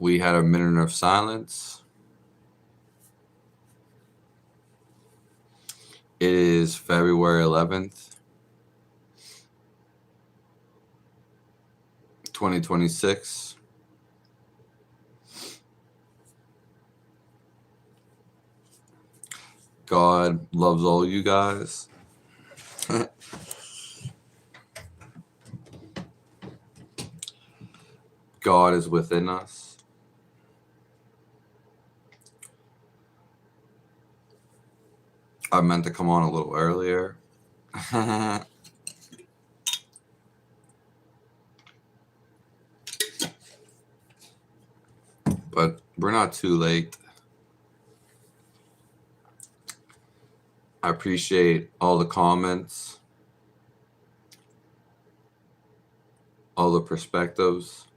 We had a minute of silence. It is February 11th, 2026. God loves all you guys. God is within us. I meant to come on a little earlier. But we're not too late. I appreciate all the comments, all the perspectives.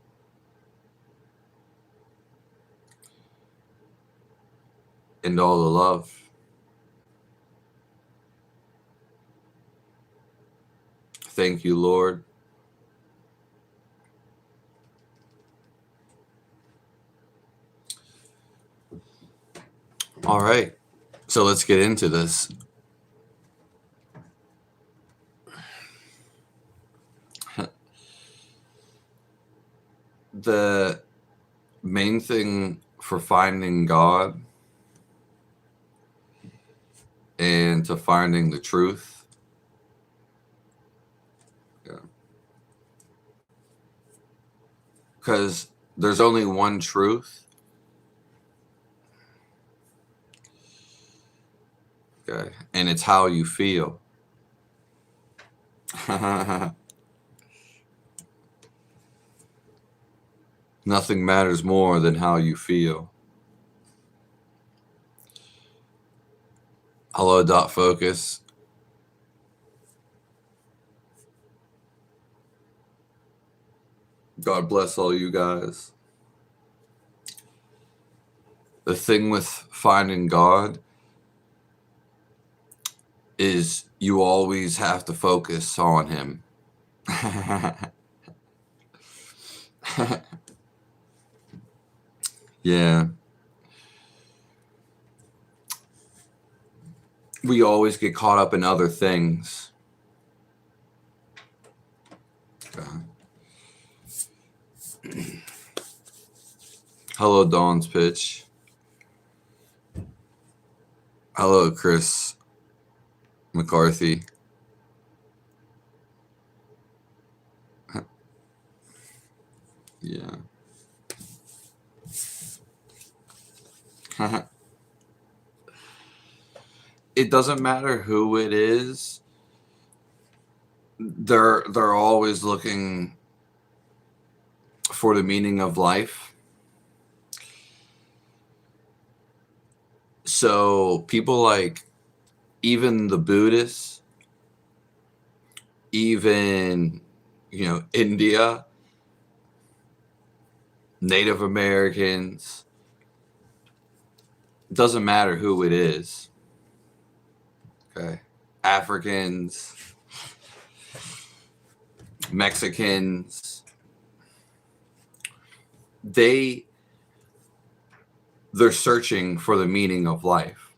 And all the love. Thank you, Lord. All right, so let's get into this. The main thing for finding God and to finding the truth, because there's only one truth. Okay, and it's how you feel. Nothing matters more than how you feel. Hello, Dot Focus. God bless all you guys. The thing with finding God is you always have to focus on Him. Yeah. We always get caught up in other things. Hello, Dawn's Pitch. Hello, Chris McCarthy. Yeah. It doesn't matter who it is. They're always looking for the meaning of life. So people like even the Buddhists, even India, Native Americans, it doesn't matter who it is. Okay. Africans, Mexicans, they're searching for the meaning of life.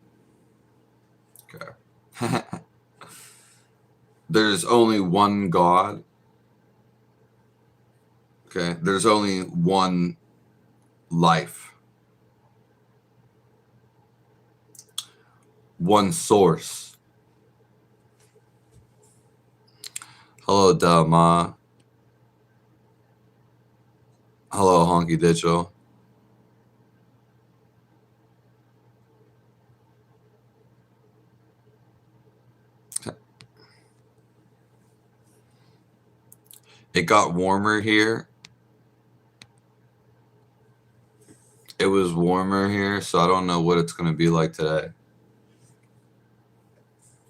Okay. There's only one God. Okay. There's only one life. One source. Hello, Dama. Hello, Honky Digital. It got warmer here. It was warmer here, so I don't know what it's going to be like today.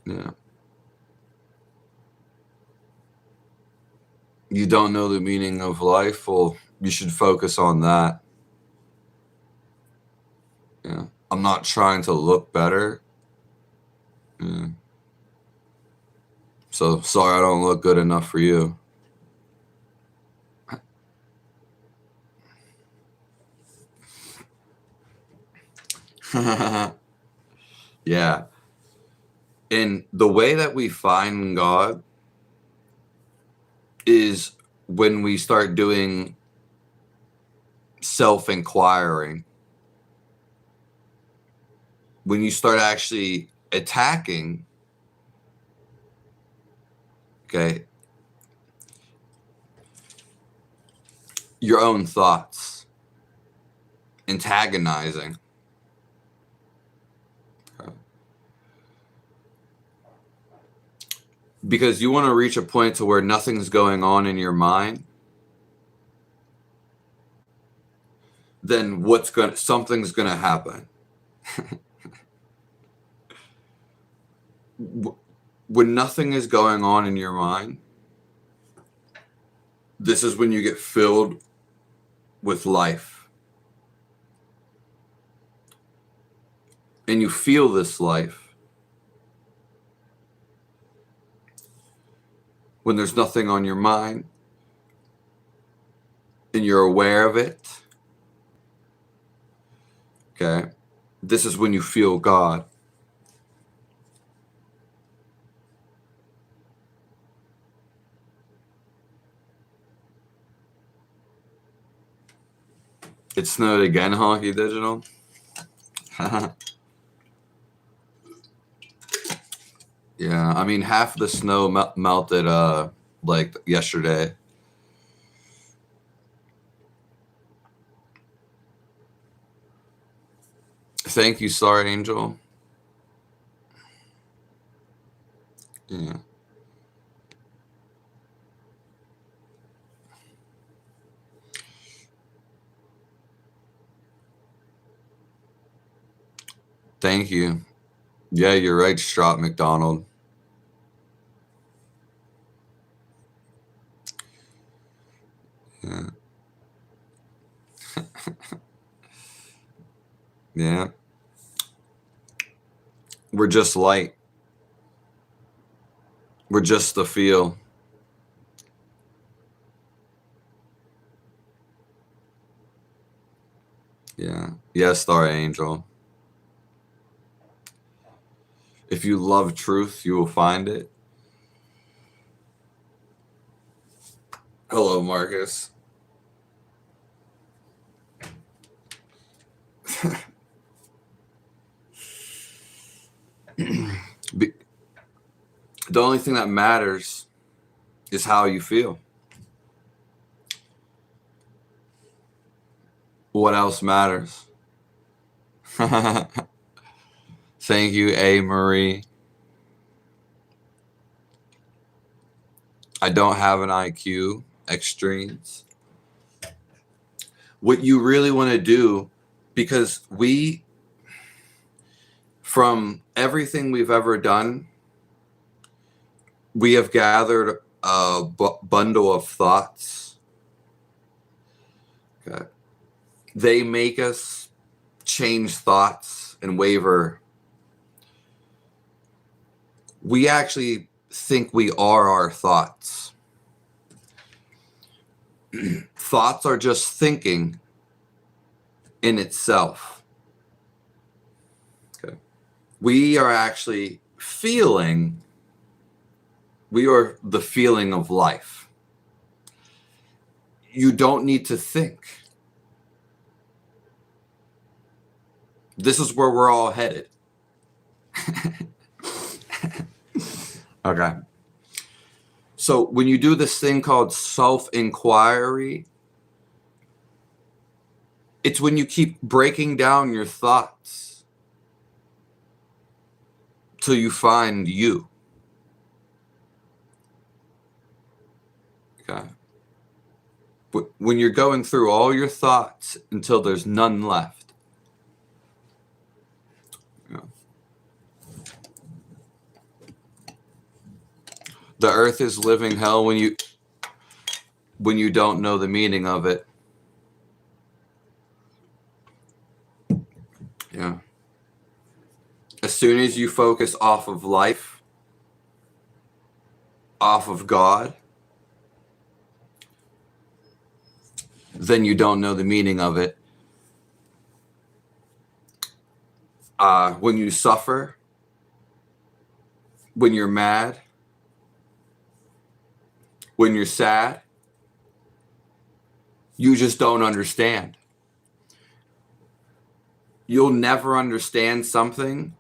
Yeah. You don't know the meaning of life? Well, you should focus on that. Yeah. I'm not trying to look better. Yeah. So sorry I don't look good enough for you. Yeah. And the way that we find God is when we start doing self-inquiring. When you start actually attacking, okay, your own thoughts, antagonizing. Okay. Because you want to reach a point to where nothing's going on in your mind, then something's gonna happen. When nothing is going on in your mind, this is when you get filled with life. And you feel this life when there's nothing on your mind and you're aware of it. Okay. This is when you feel God. It snowed again, Honky Digital. Yeah, I mean, half the snow melted like yesterday. Thank you, Star Angel. Yeah. Thank you. Yeah, you're right, Strop McDonald. Yeah. Yeah. We're just light. We're just the feel. Yeah. Yes, Star Angel. If you love truth, you will find it. Hello, Marcus. The only thing that matters is how you feel. What else matters? Thank you, A. Marie. I don't have an IQ. Extremes. What you really want to do, because from everything we've ever done, we have gathered a bundle of thoughts. Okay. They make us change thoughts and waver. We actually think we are our thoughts. Thoughts are just thinking in itself. Okay. We are actually feeling. We are the feeling of life. You don't need to think. This is where we're all headed. Okay. So when you do this thing called self-inquiry, it's when you keep breaking down your thoughts till you find you. Okay. But when you're going through all your thoughts until there's none left. Yeah. The earth is living hell when you don't know the meaning of it. Yeah. As soon as you focus off of life, off of God, then you don't know the meaning of it. When you suffer, when you're mad, when you're sad, you just don't understand. You'll never understand something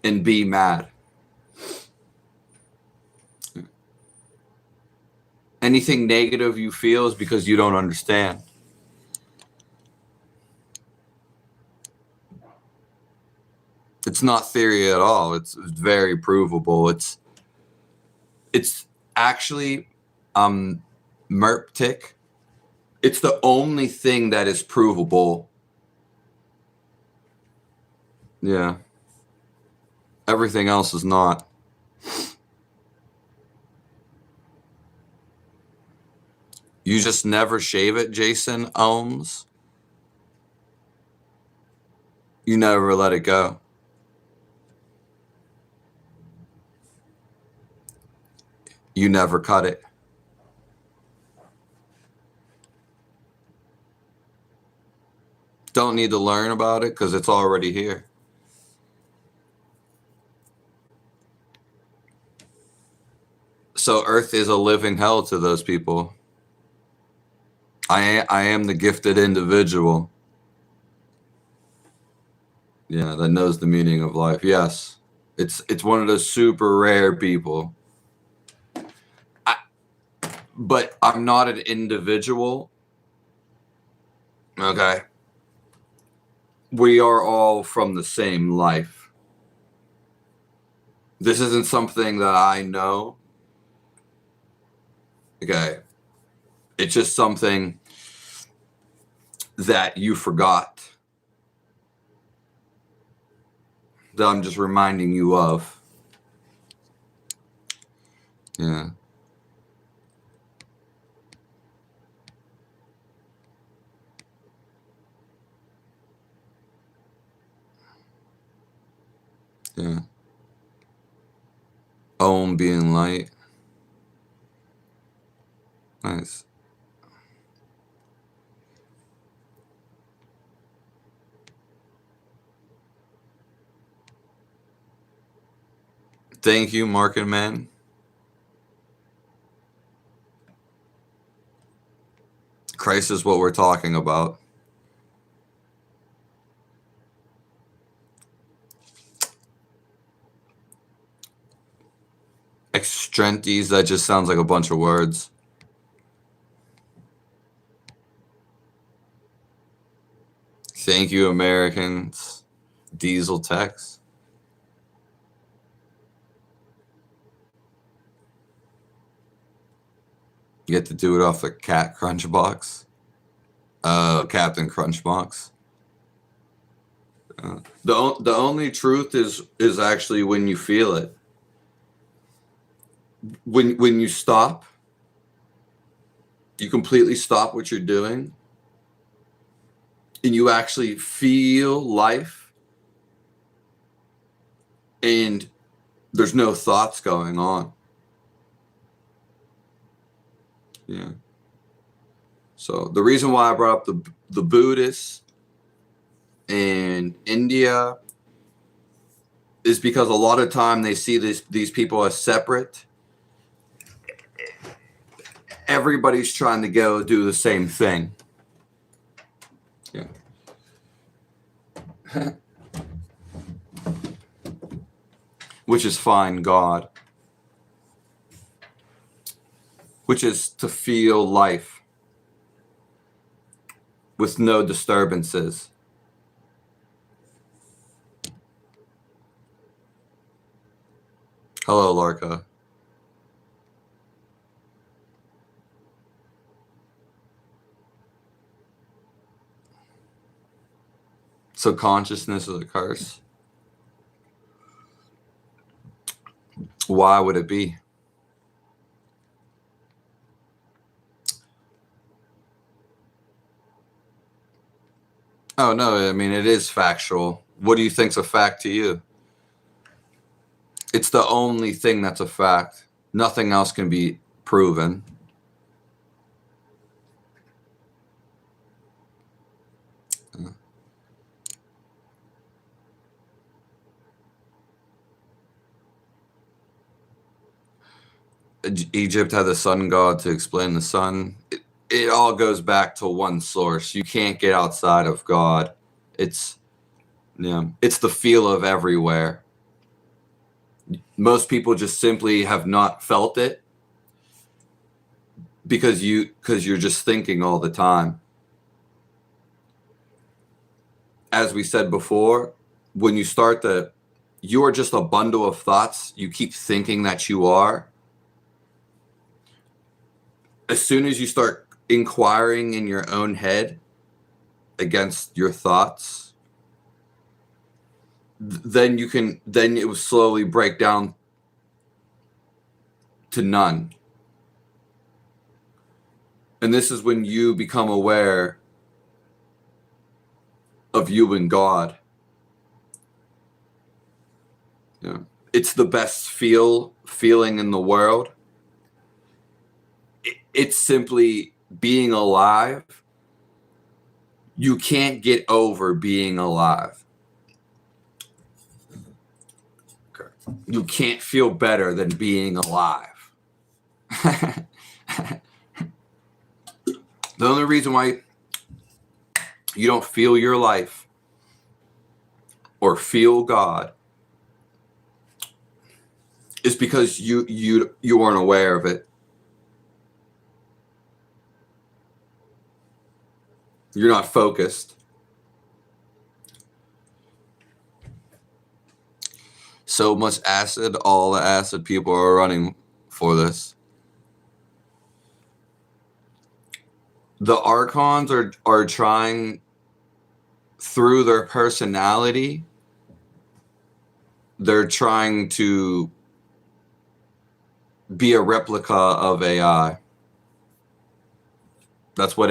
and be mad. Anything negative you feel is because you don't understand. It's not theory at all. It's very provable. It's actually merptic. It's the only thing that is provable. Yeah. Everything else is not. You just never shave it, Jason Ohms. You never let it go. You never cut it. Don't need to learn about it because it's already here. So Earth is a living hell to those people. I am the gifted individual. Yeah, that knows the meaning of life. Yes. It's one of those super rare people. But I'm not an individual. Okay. We are all from the same life. This isn't something that I know. Okay. It's just something that you forgot. That I'm just reminding you of. Yeah. Yeah. Om being light. Nice. Thank you, Market Man. Christ is what we're talking about. Extrentes, that just sounds like a bunch of words. Thank you, Americans. Diesel Tex. You get to do it off the Cat Crunch box. Captain Crunch box. The only truth is actually when you feel it. When you stop, you completely stop what you're doing, and you actually feel life, and there's no thoughts going on. Yeah. So the reason why I brought up the Buddhists in India is because a lot of time they see these people as separate. Everybody's trying to go do the same thing. Yeah. Which is fine, God. which is to feel life with no disturbances. Hello, Larka. So consciousness is a curse. Why would it be? Oh, no, I mean, it is factual. What do you think's a fact to you? It's the only thing that's a fact. Nothing else can be proven. Egypt had the sun god to explain the sun. It all goes back to one source. You can't get outside of God. It's the feel of everywhere. Most people just simply have not felt it because you're just thinking all the time. As we said before, when you start you are just a bundle of thoughts. You keep thinking that you are. As soon as you start inquiring in your own head against your thoughts, then it will slowly break down to none. And this is when you become aware of you and God. Yeah. It's the best feeling in the world. It's simply being alive. You can't get over being alive. Okay. You can't feel better than being alive. The only reason why you don't feel your life or feel God is because you weren't aware of it. You're not focused. So much acid, all the acid people are running for this. The archons are trying, through their personality, they're trying to be a replica of AI. That's what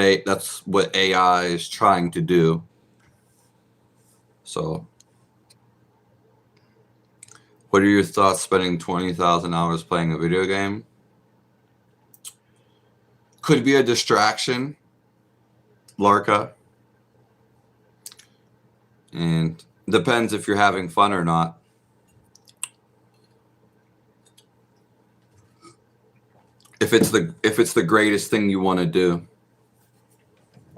AI is trying to do. So, what are your thoughts spending 20,000 hours playing a video game? Could be a distraction, Larka. And depends if you're having fun or not. If it's the greatest thing you want to do.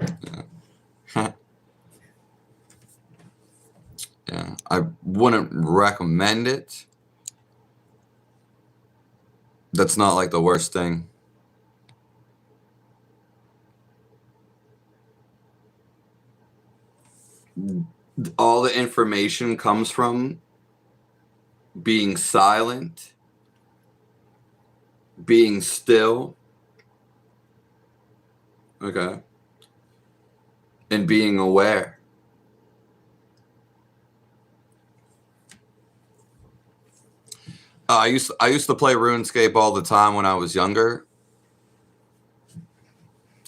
Yeah. Yeah, I wouldn't recommend it. That's not like the worst thing. All the information comes from being silent, being still, okay, and being aware. I used to play RuneScape all the time when I was younger.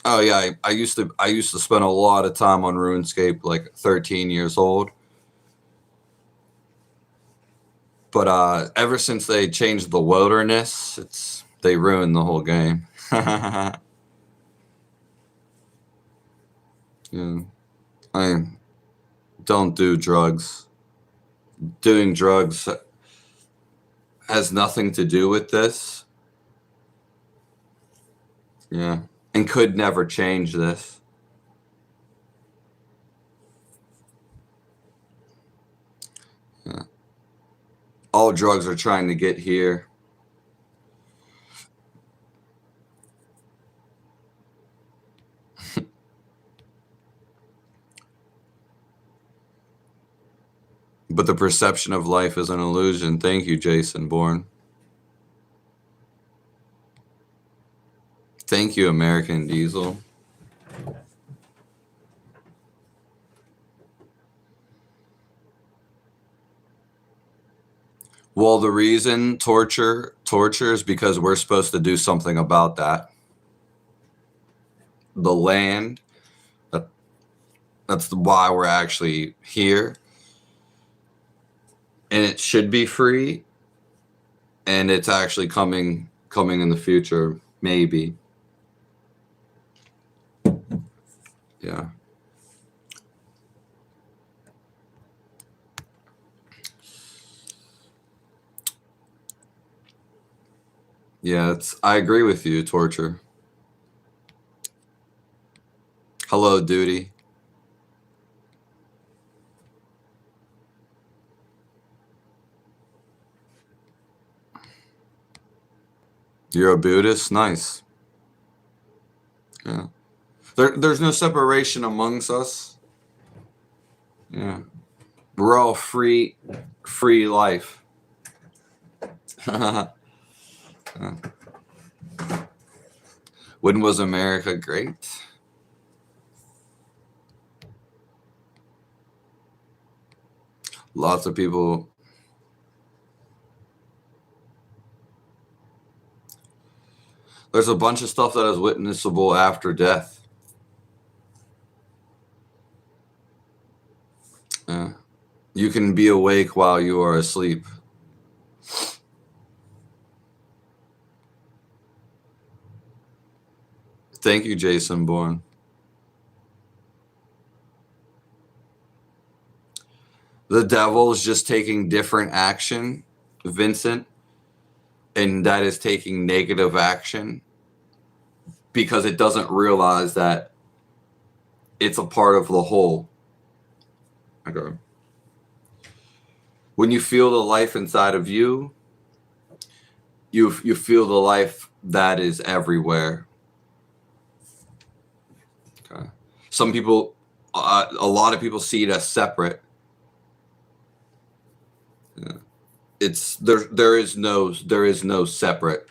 Oh yeah, I used to spend a lot of time on RuneScape, like 13 years old. But ever since they changed the wilderness, they ruined the whole game. Yeah, I don't do drugs. Doing drugs has nothing to do with this. Yeah, and could never change this. Yeah. All drugs are trying to get here. But the perception of life is an illusion. Thank you, Jason Bourne. Thank you, American Diesel. Well, the reason torture is because we're supposed to do something about that. The land, that's why we're actually here. And it should be free. And it's actually coming in the future, maybe. Yeah. Yeah, I agree with you, torture. Hello, duty. You're a Buddhist? Nice. Yeah. There's no separation amongst us. Yeah. We're all free life. When was America great? Lots of people. There's a bunch of stuff that is witnessable after death. Yeah. You can be awake while you are asleep. Thank you, Jason Bourne. The devil is just taking different action, Vincent, and that is taking negative action because it doesn't realize that it's a part of the whole. Okay. When you feel the life inside of you, you feel the life that is everywhere. Okay. Some people, a lot of people see it as separate. Yeah. There is no separate.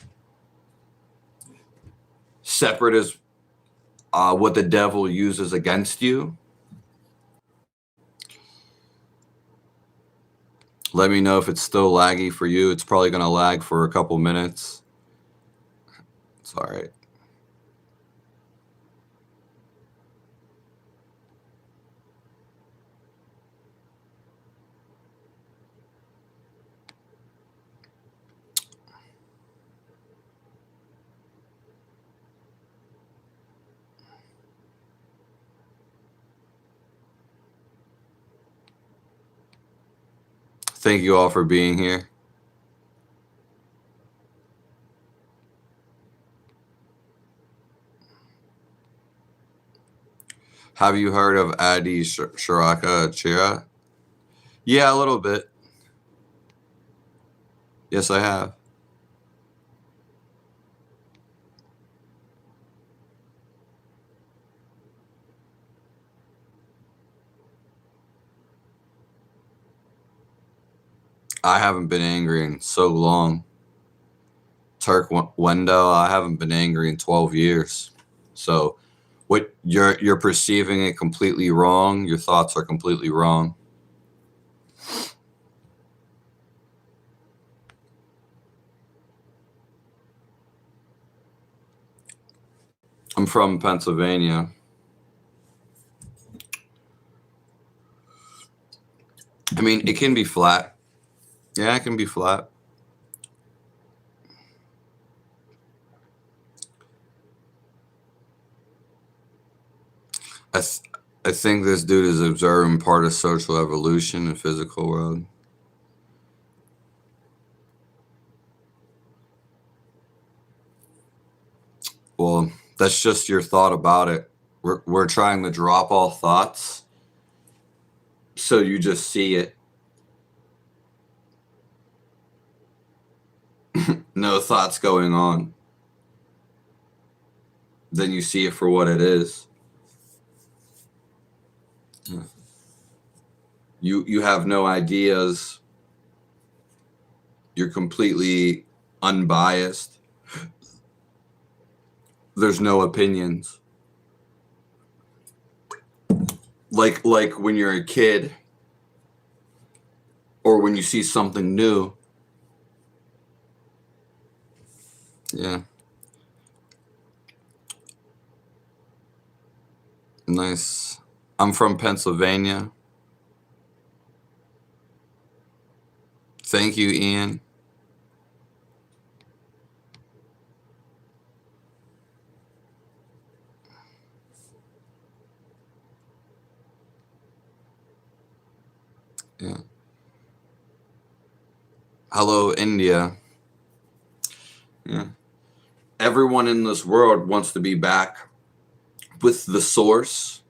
Separate is what the devil uses against you. Let me know if it's still laggy for you. It's probably going to lag for a couple minutes. It's all right. Thank you all for being here. Have you heard of Adi Sharaka Chira? Yeah, a little bit. Yes, I have. I haven't been angry in so long. Turk Wendell, I haven't been angry in 12 years. So what you're perceiving it completely wrong. Your thoughts are completely wrong. I'm from Pennsylvania. I mean, it can be flat. Yeah, it can be flat. I think this dude is observing part of social evolution in the physical world. Well, that's just your thought about it. We're trying to drop all thoughts, so you just see it. No thoughts going on. Then you see it for what it is. Yeah. You have no ideas. You're completely unbiased. There's no opinions. Like when you're a kid or when you see something new. Yeah. Nice. I'm from Pennsylvania. Thank you, Ian. Yeah. Hello, India. Yeah. Everyone in this world wants to be back with the source.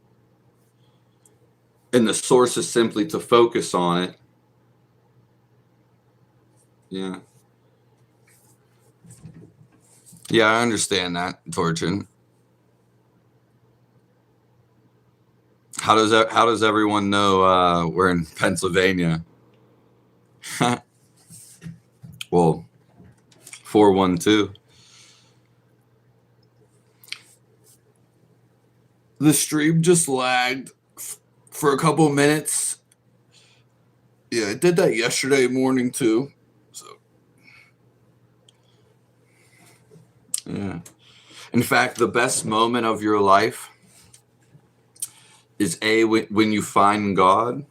And the source is simply to focus on it. Yeah. Yeah, I understand that, Torchin. How does everyone know we're in Pennsylvania? Well, 412. The stream just lagged for a couple minutes. Yeah, it did that yesterday morning too. So, yeah. In fact, the best moment of your life is when you find God,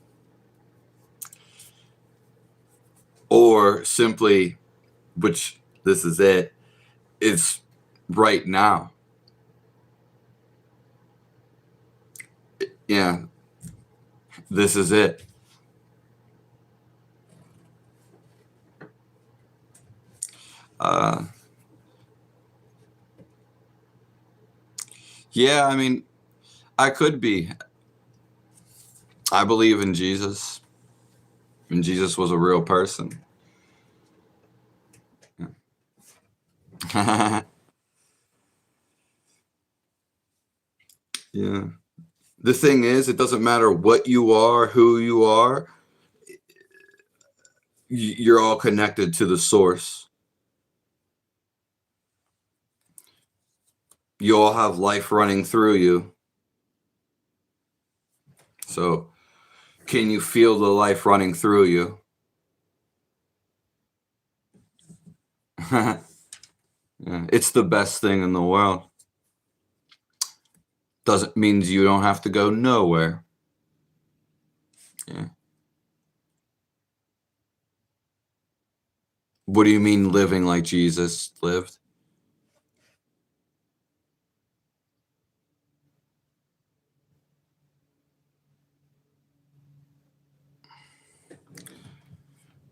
or simply, which this is it, is right now. Yeah, this is it. Yeah, I mean, I could be. I believe in Jesus, and Jesus was a real person. Yeah. Yeah. The thing is, it doesn't matter what you are, who you are, you're all connected to the source. You all have life running through you. So, can you feel the life running through you? Yeah, it's the best thing in the world. Doesn't means you don't have to go nowhere. Yeah. What do you mean living like Jesus lived?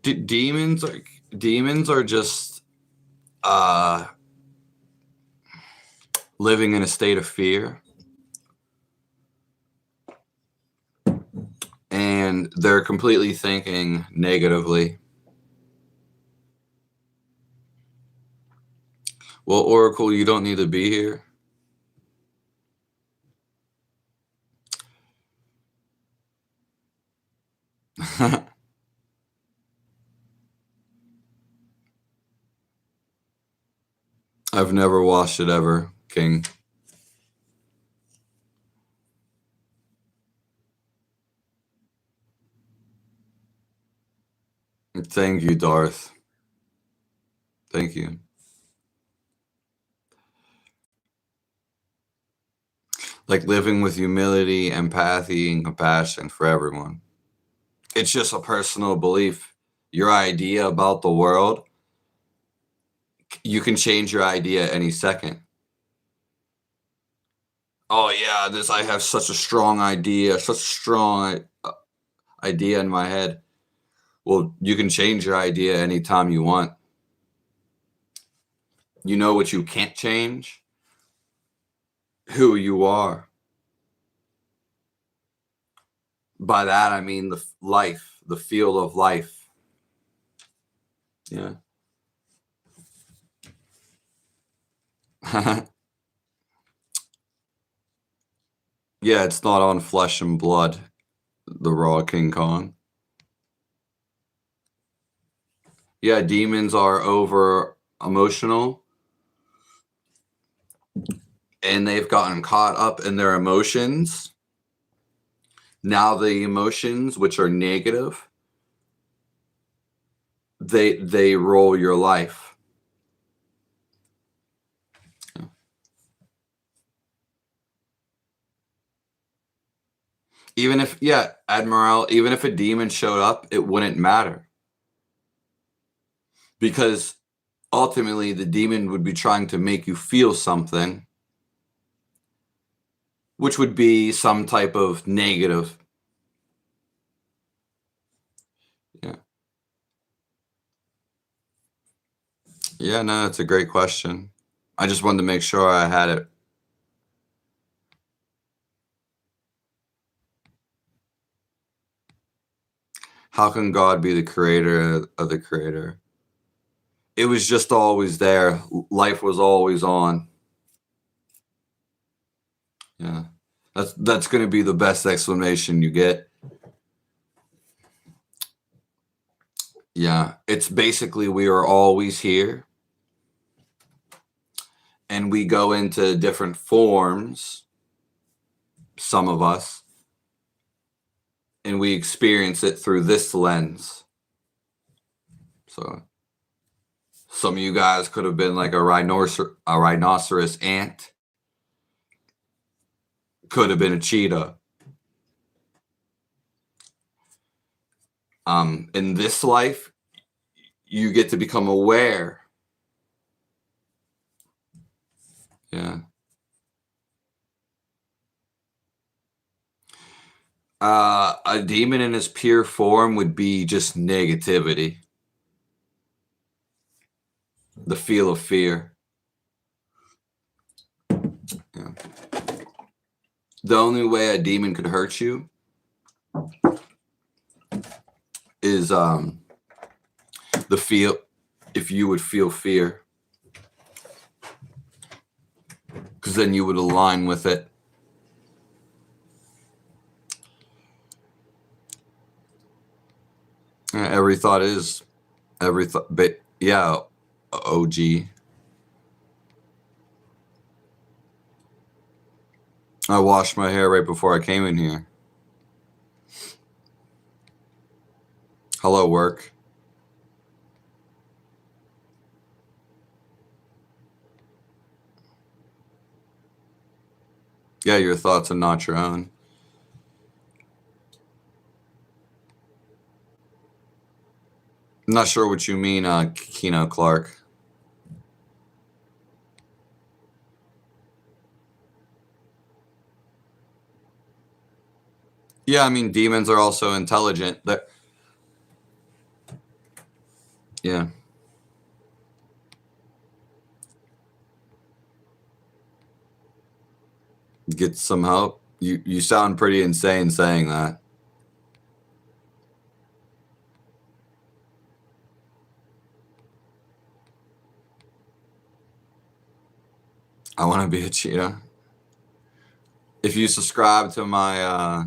Demons are just living in a state of fear, and they're completely thinking negatively. Well, Oracle, you don't need to be here. I've never watched it ever, King. Thank you, Darth. Thank you. Like living with humility, empathy, and compassion for everyone. It's just a personal belief. Your idea about the world, you can change your idea any second. Oh yeah, I have such a strong idea, such a strong idea in my head. Well, you can change your idea anytime you want. You know what you can't change? Who you are. By that I mean the life, the feel of life. Yeah. Yeah, it's not on flesh and blood, the raw King Kong. Yeah, demons are over emotional, and they've gotten caught up in their emotions. Now the emotions, which are negative, they roll your life. Even if, yeah, Admiral, even if a demon showed up, it wouldn't matter. Because ultimately the demon would be trying to make you feel something, which would be some type of negative. Yeah. Yeah, no, it's a great question. I just wanted to make sure I had it. How can God be the creator of the creator? It was just always there. Life was always on. Yeah. That's going to be the best explanation you get. Yeah. It's basically we are always here, and we go into different forms, some of us, and we experience it through this lens. So some of you guys could have been like a rhinoceros ant, could have been a cheetah. In this life, you get to become aware. Yeah. A demon in his pure form would be just negativity, the feel of fear. Yeah. The only way a demon could hurt you is the feel, if you would feel fear, because then you would align with it. Every thought is every thought, but yeah, OG. I washed my hair right before I came in here. Hello, work. Yeah, your thoughts are not your own. I'm not sure what you mean, Keno Clark. Yeah, I mean, demons are also intelligent. Yeah. Get some help. You sound pretty insane saying that. I want to be a cheetah. If you subscribe to my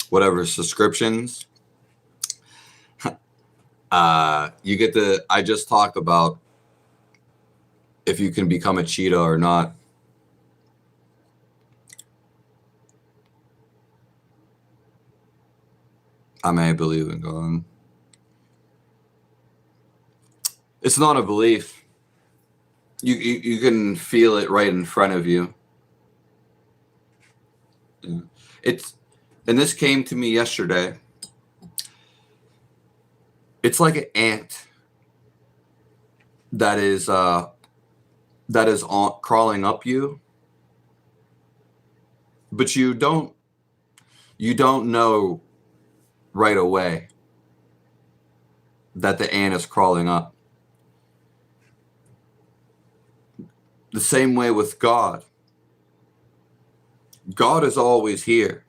whatever subscriptions, you get to. I just talked about if you can become a cheetah or not. I may believe in God. It's not a belief. You can feel it right in front of you. Yeah. It's, and this came to me yesterday. It's like an ant that is crawling up you, but you don't know right away that the ant is crawling up. The same way with God. God is always here.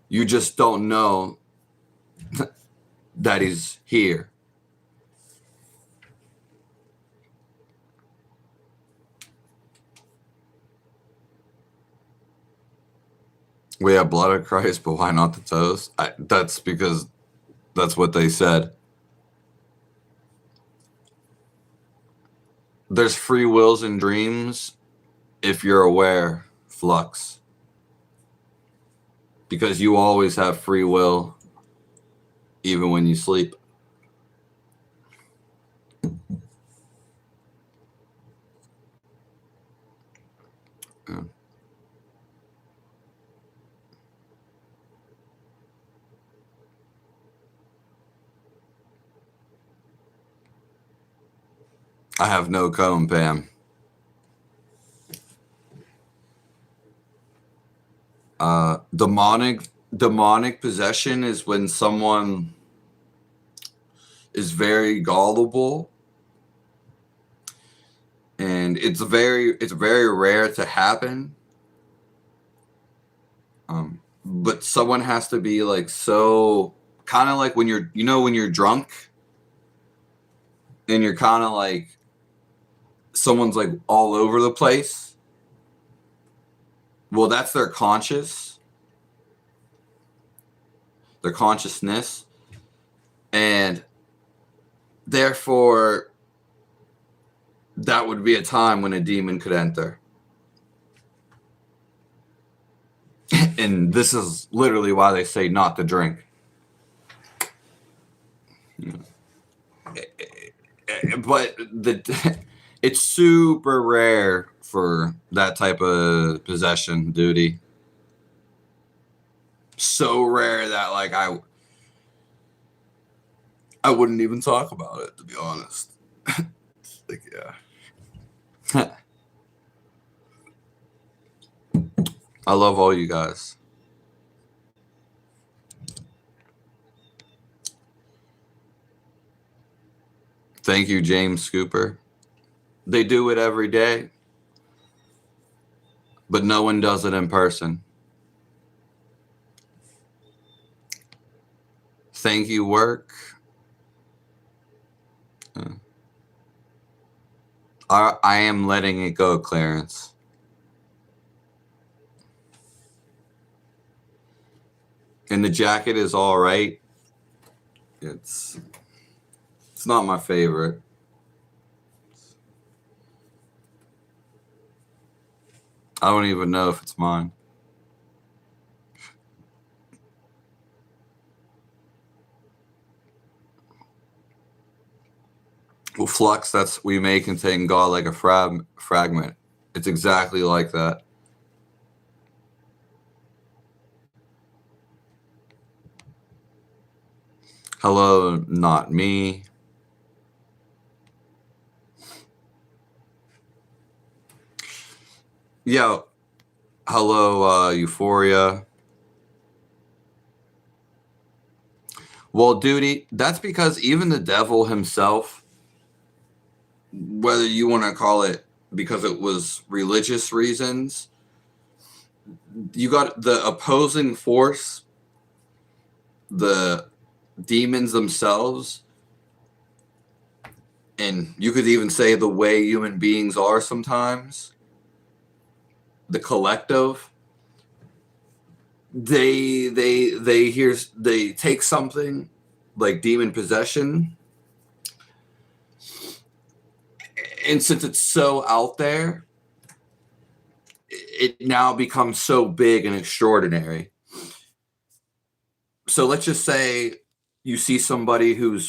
You just don't know that he's here. We have blood of Christ, but why not the toes? That's because That's what they said. There's free wills and dreams if you're aware, Flux. Because you always have free will, even when you sleep. Yeah. I have no comb, Pam. Demonic possession is when someone is very gullible, and it's very rare to happen. But someone has to be like so kind of like when you're drunk and you're kind of like someone's like all over the place. Well, that's their consciousness, and therefore that would be a time when a demon could enter. And this is literally why they say not to drink. But it's super rare for that type of possession duty. So rare that like I wouldn't even talk about it, to be honest. Like, yeah. I love all you guys. Thank you, James Scooper. They do it every day, but no one does it in person. Thank you, work. I am letting it go, Clarence. And the jacket is all right. It's not my favorite. I don't even know if it's mine. Well, Flux, we may contain God like a fragment. It's exactly like that. Hello, not me. Yo, hello, Euphoria. Well, duty, that's because even the devil himself, whether you want to call it because it was religious reasons, you got the opposing force, the demons themselves, and you could even say the way human beings are sometimes, the collective, they take something like demon possession, and since it's so out there, it now becomes so big and extraordinary. So let's just say you see somebody who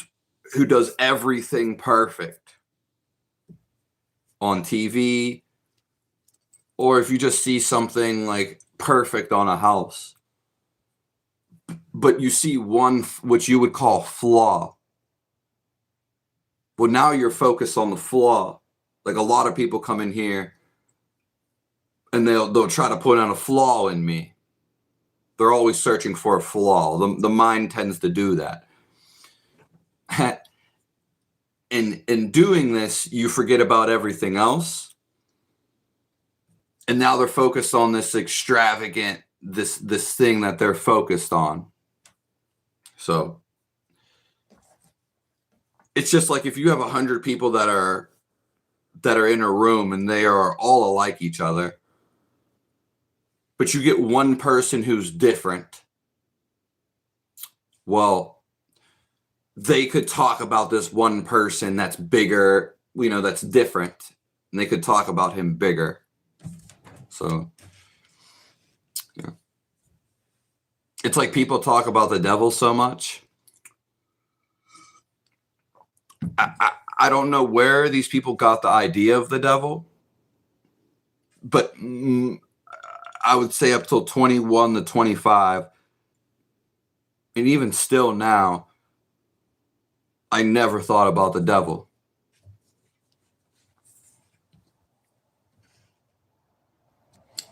does everything perfect on TV, or if you just see something like perfect on a house, but you see one which you would call flaw. Well, now you're focused on the flaw. Like a lot of people come in here and they'll try to put on a flaw in me. They're always searching for a flaw. The mind tends to do that. In doing this, you forget about everything else. And now they're focused on this extravagant, this thing that they're focused on. So it's just like if you have 100 people that are in a room and they are all alike each other, but you get one person who's different. Well, they could talk about this one person that's bigger, that's different, and they could talk about him bigger. So, yeah. It's like people talk about the devil so much. I don't know where these people got the idea of the devil, but I would say up till 21 to 25, and even still now, I never thought about the devil.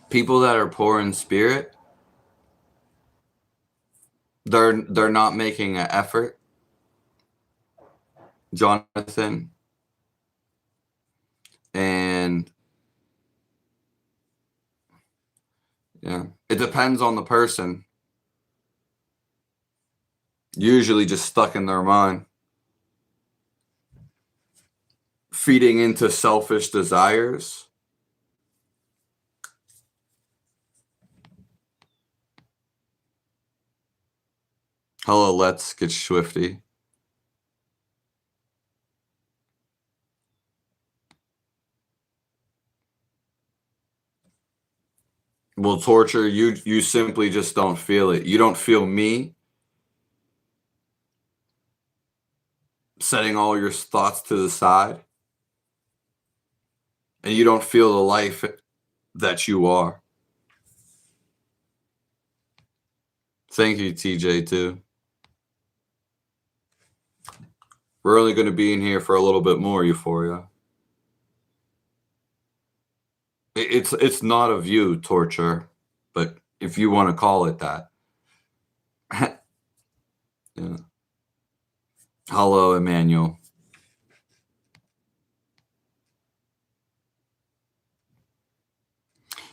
People that are poor in spirit, they're not making an effort, Jonathan, and yeah, it depends on the person. Usually just stuck in their mind, feeding into selfish desires. Hello, let's get swifty. Well, torture, you simply just don't feel it. You don't feel me setting all your thoughts to the side, and you don't feel the life that you are. Thank you, TJ, too. We're only going to be in here for a little bit more, Euphoria. It's not a view, torture, but if you want to call it that. Yeah. Hello, Emmanuel.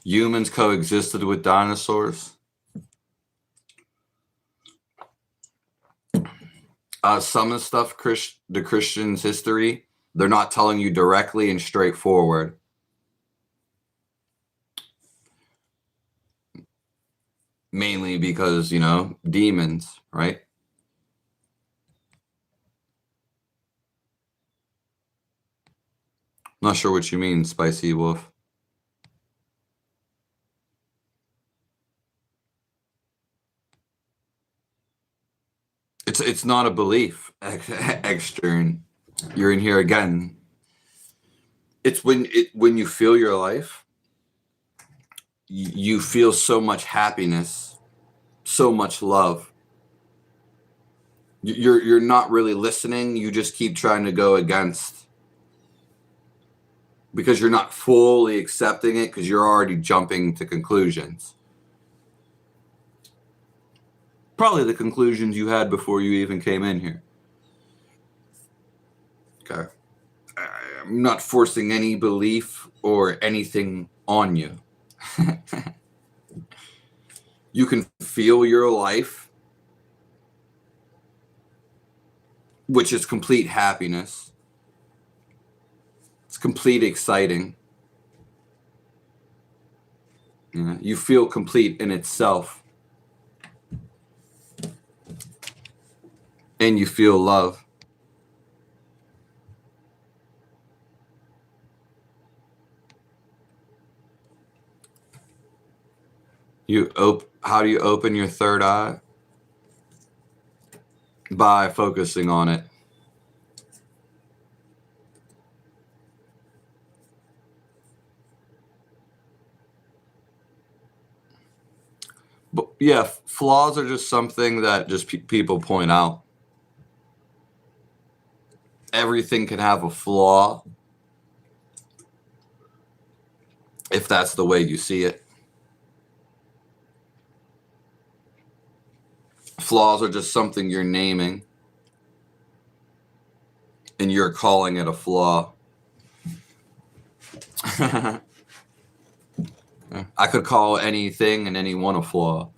Humans coexisted with dinosaurs. Some of the stuff, the Christians' history, they're not telling you directly and straightforward. Mainly because, demons, right? Not sure what you mean, Spicy Wolf. It's not a belief, extern. You're in here again. It's when you feel your life, you feel so much happiness, so much love. You're not really listening. You just keep trying to go against, because you're not fully accepting it, because you're already jumping to conclusions. Probably the conclusions you had before you even came in here. Okay. I'm not forcing any belief or anything on you. You can feel your life, which is complete happiness. It's complete exciting. You feel complete in itself. And you feel love. How do you open your third eye? By focusing on it. But yeah, flaws are just something that just people point out. Everything can have a flaw if that's the way you see it. Flaws are just something you're naming, and you're calling it a flaw. I could call anything and anyone a flaw.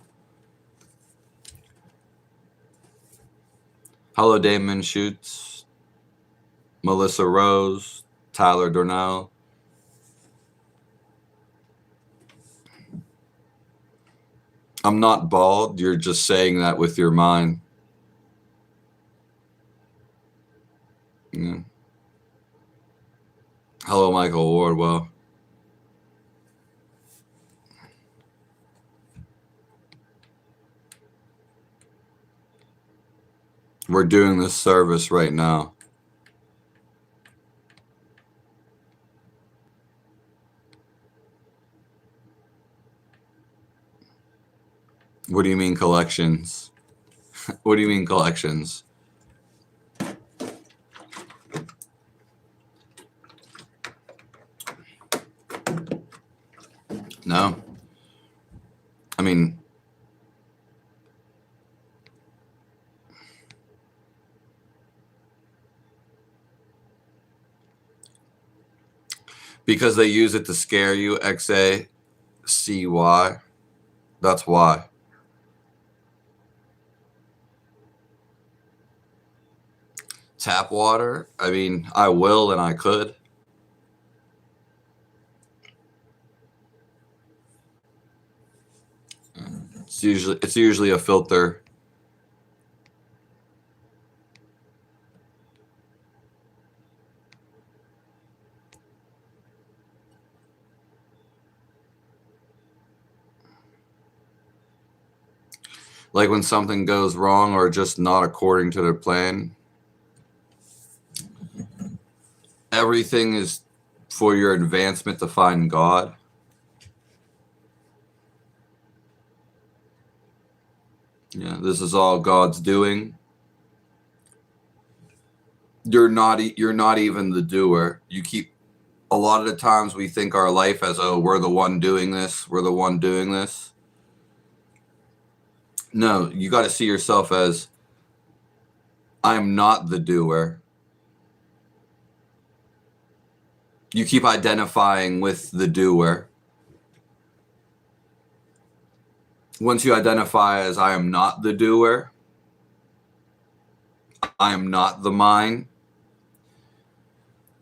Hello, Damon Schutz, Melissa Rose, Tyler Dornell. I'm not bald. You're just saying that with your mind. Yeah. Hello, Michael Wardwell. We're doing this service right now. What do you mean collections? What do you mean collections? No. I mean, because they use it to scare you, XACY. That's why. Tap water? I mean, I will and I could. It's usually a filter. Like when something goes wrong or just not according to their plan. Everything is for your advancement to find God. Yeah, this is all God's doing. You're not even the doer. You keep, a lot of the times we think our life as, oh, we're the one doing this, we're the one doing this. No, you got to see yourself as, I'm not the doer. You keep identifying with the doer. Once you identify as, I am not the doer, I am not the mind,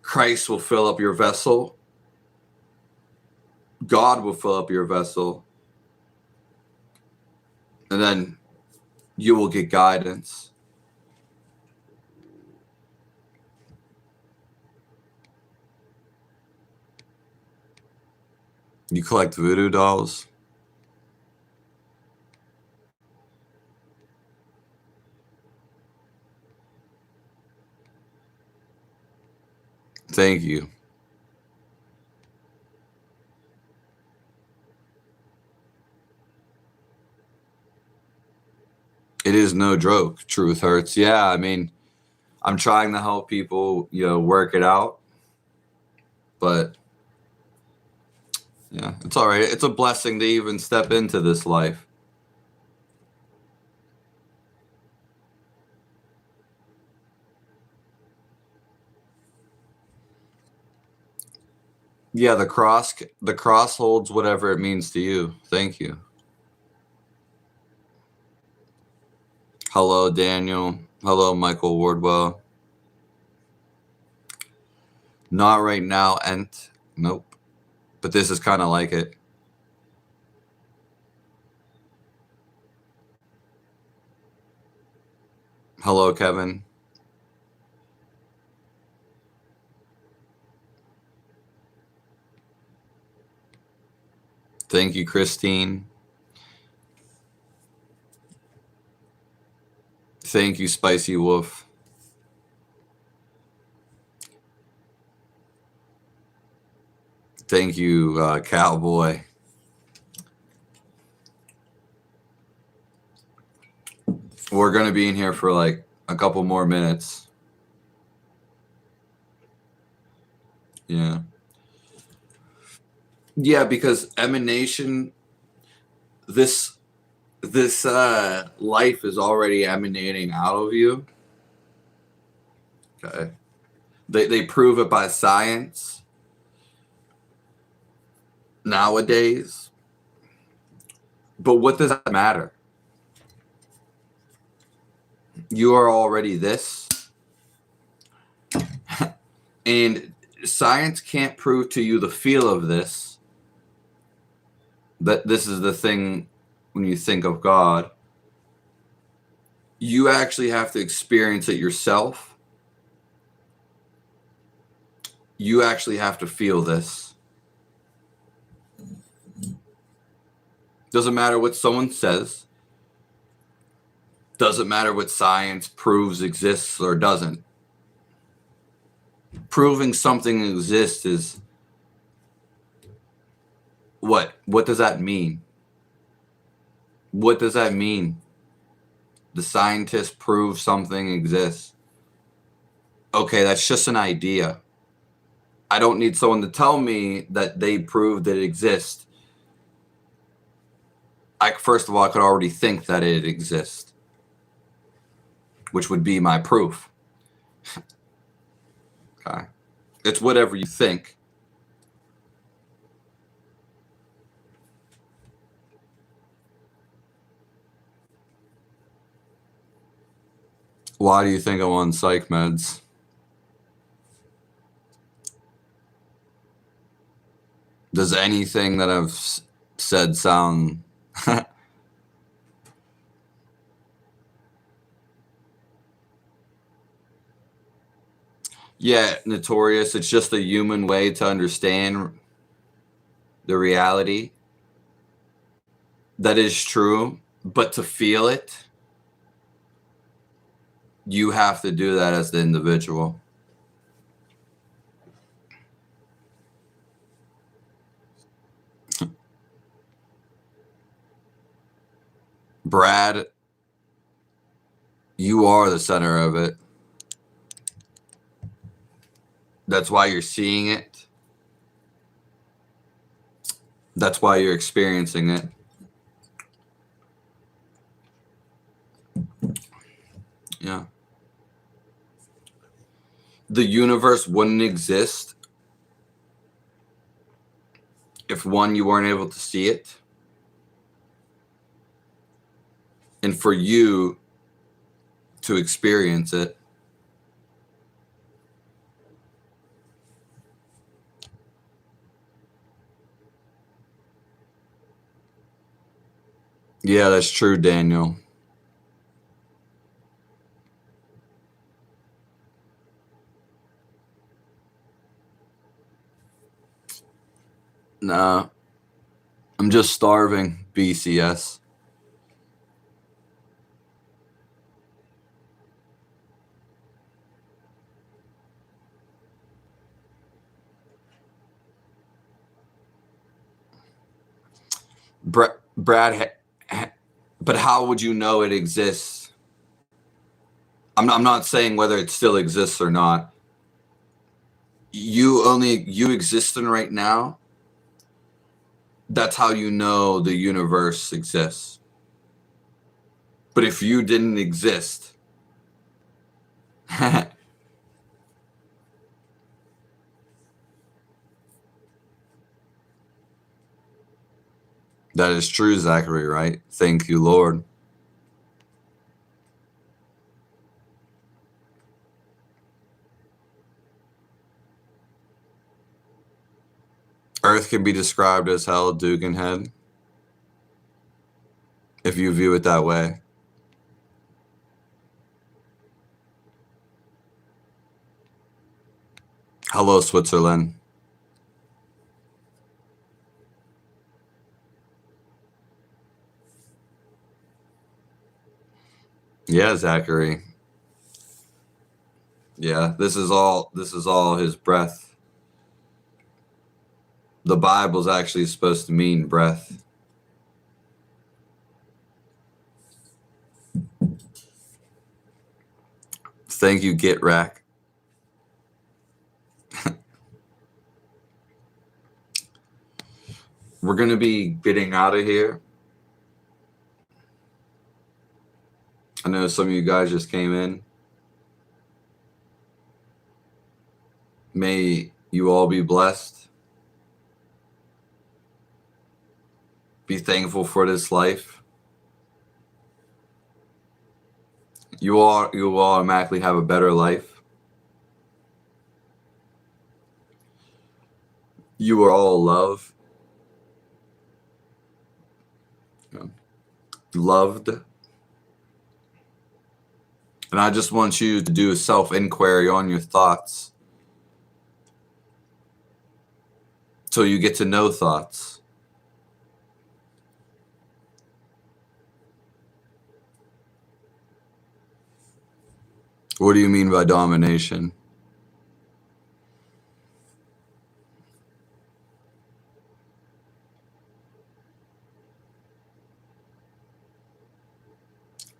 Christ will fill up your vessel. God will fill up your vessel. And then you will get guidance. You collect voodoo dolls? Thank you. It is no joke. Truth hurts. Yeah, I mean, I'm trying to help people, work it out. But yeah, it's all right. It's a blessing to even step into this life. Yeah, the cross holds whatever it means to you. Thank you. Hello, Daniel. Hello, Michael Wardwell. Not right now, Ent. Nope. But this is kind of like it. Hello, Kevin. Thank you, Christine. Thank you, Spicy Wolf. Thank you, Cowboy. We're going to be in here for like a couple more minutes. Yeah. Yeah, because emanation, this life is already emanating out of you. Okay. They prove it by science nowadays. But what does that matter? You are already this. And science can't prove to you the feel of this. That this is the thing when you think of God. You actually have to experience it yourself. You actually have to feel this. Doesn't matter what someone says. Doesn't matter what science proves exists or doesn't. Proving something exists is what? What does that mean? What does that mean? The scientists prove something exists. Okay, that's just an idea. I don't need someone to tell me that they proved that it exists. First of all, I could already think that it exists, which would be my proof. Okay. It's whatever you think. Why do you think I'm on psych meds? Does anything that I've said sound... Yeah, notorious. It's just a human way to understand the reality. That is true, but to feel it, you have to do that as the individual. Brad, you are the center of it. That's why you're seeing it. That's why you're experiencing it. Yeah. The universe wouldn't exist if, one, you weren't able to see it, and for you to experience it. Yeah, that's true, Daniel. Nah, I'm just starving, BCS. Brad, but how would you know it exists? I'm not saying whether it still exists or not. You existing right now, that's how you know the universe exists. But if you didn't exist, that is true, Zachary, right? Thank you, Lord. Earth can be described as hell, Duganhead, if you view it that way. Hello, Switzerland. Yeah, Zachary. Yeah, this is all his breath. The Bible's actually supposed to mean breath. Thank you, Git Rack. We're going to be getting out of here. I know some of you guys just came in. May you all be blessed. Be thankful for this life. You will automatically have a better life. You are all love. Loved. And I just want you to do a self-inquiry on your thoughts. So you get to know thoughts. What do you mean by domination?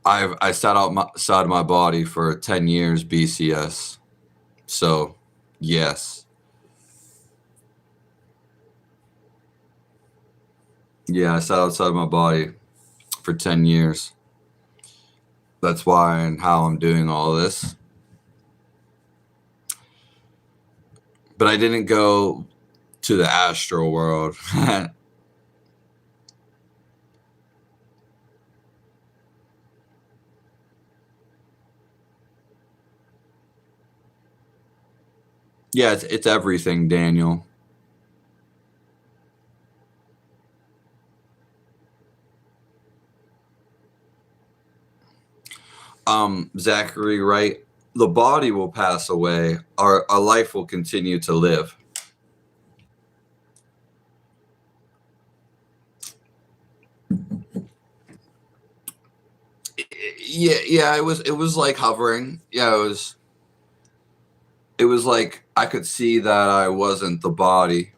I sat outside my body for 10 years BCS. So, yes. Yeah, I sat outside my body for 10 years. That's why and how I'm doing all this. But I didn't go to the astral world. Yeah, it's everything, Daniel. Zachary, right? The body will pass away. Our life will continue to live. Yeah, it was like hovering. Yeah, it was like I could see that I wasn't the body.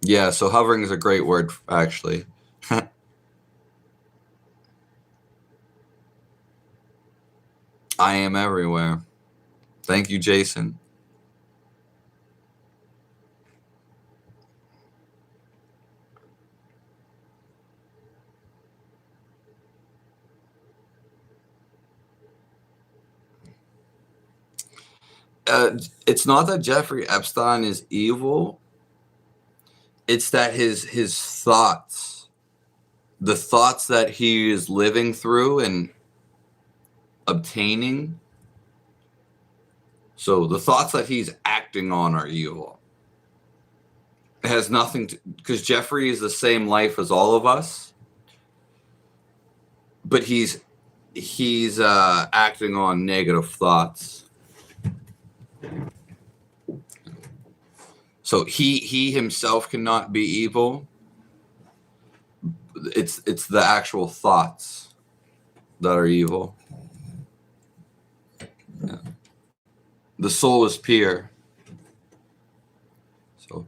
Yeah, so hovering is a great word, actually. I am everywhere. Thank you, Jason. It's not that Jeffrey Epstein is evil. It's that his thoughts, the thoughts that he is living through and obtaining. So the thoughts that he's acting on are evil. It has nothing to, because Jeffrey is the same life as all of us, but he's acting on negative thoughts. So he himself cannot be evil. It's the actual thoughts that are evil. Yeah. The soul is pure. So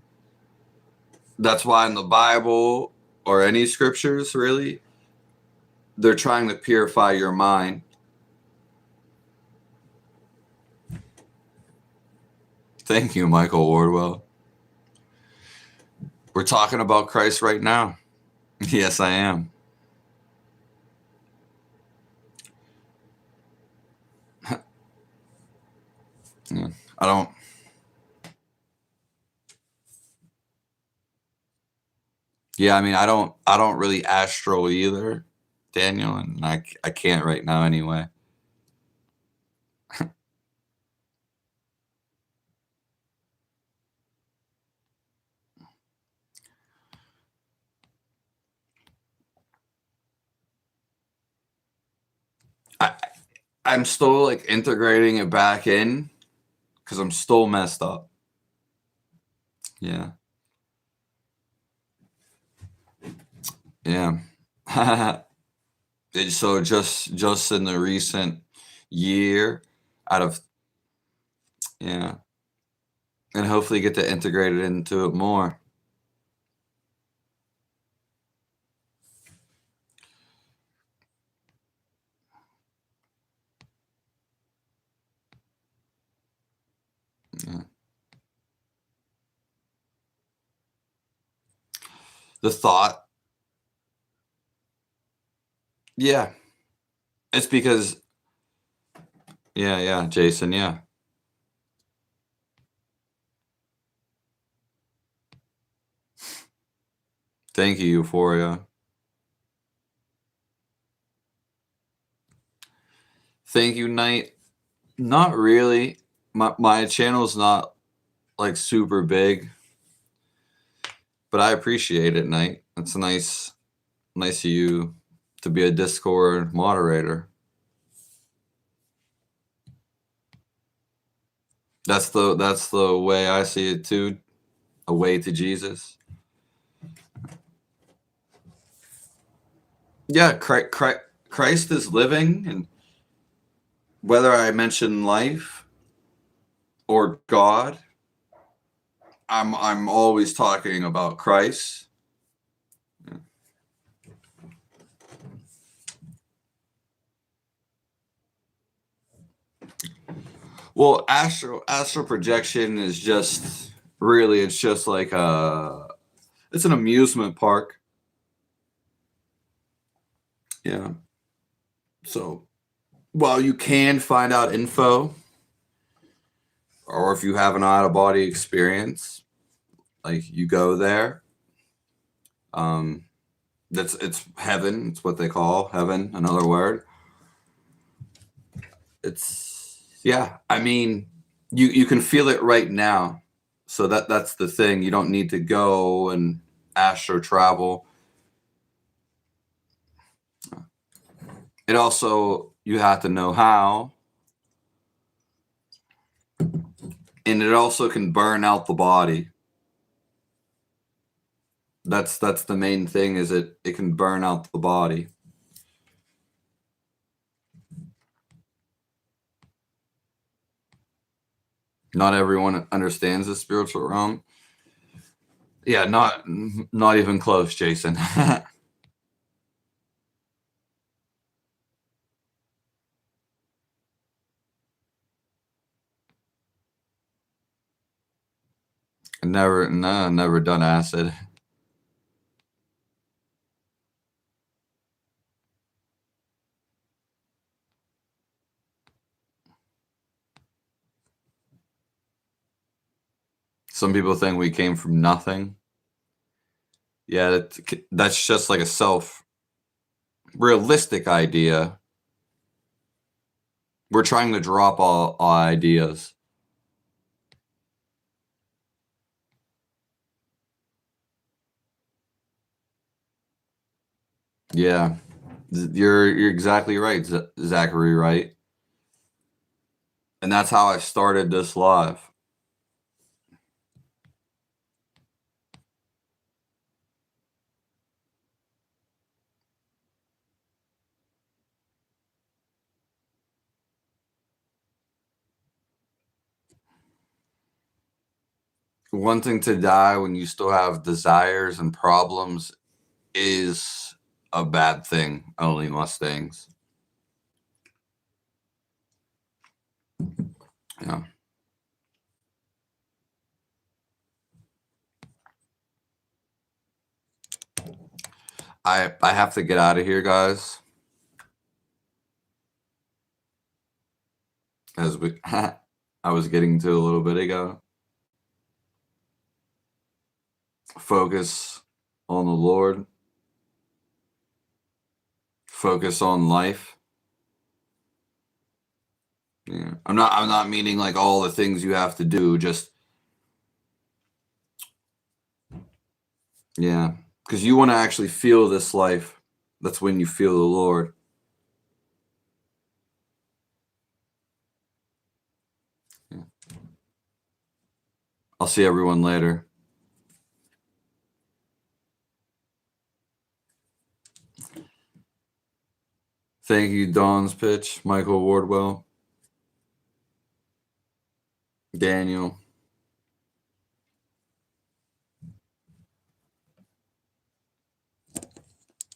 that's why in the Bible or any scriptures, really, they're trying to purify your mind. Thank you, Michael Wardwell. We're talking about Christ right now. Yes, I am. Yeah, I don't. Yeah, I mean, I don't really astral either, Daniel, and I can't right now anyway. I I'm still like integrating it back in because I'm still messed up. Yeah. Yeah. So just in the recent year, out of yeah, and hopefully get to integrate it into it more. Yeah. The thought, yeah, it's because yeah, Jason, yeah. Thank you, Euphoria. Thank you, Knight. Not really. My channel's not like super big, but I appreciate it, Knight. It's nice of you to be a Discord moderator. That's the way I see it too, a way to Jesus. Yeah, Christ is living, and whether I mention life or God, I'm always talking about Christ. Well, astral projection is just really, it's just like it's an amusement park. Yeah. So while you can find out info, or if you have an out of body experience, like you go there, it's heaven. It's what they call heaven. Another word. Yeah. I mean, you can feel it right now. So that's the thing. You don't need to go and astro travel. It also, you have to know how, and it also can burn out the body. That's the main thing, is it can burn out the body. Not everyone understands the spiritual realm. Yeah, not even close, Jason. Never done acid. Some people think we came from nothing. Yeah, that's just like a realistic idea. We're trying to drop all ideas. Yeah, you're exactly right, Zachary, right? And that's how I started this live. Wanting to die when you still have desires and problems is a bad thing. Only Mustangs. Yeah. I have to get out of here, guys. As we I was getting to a little bit ago. Focus on the Lord. Focus on life. Yeah. I'm not meaning like all the things you have to do, just yeah. Because you want to actually feel this life. That's when you feel the Lord. Yeah. I'll see everyone later. Thank you, Dawn's Pitch, Michael Wardwell, Daniel.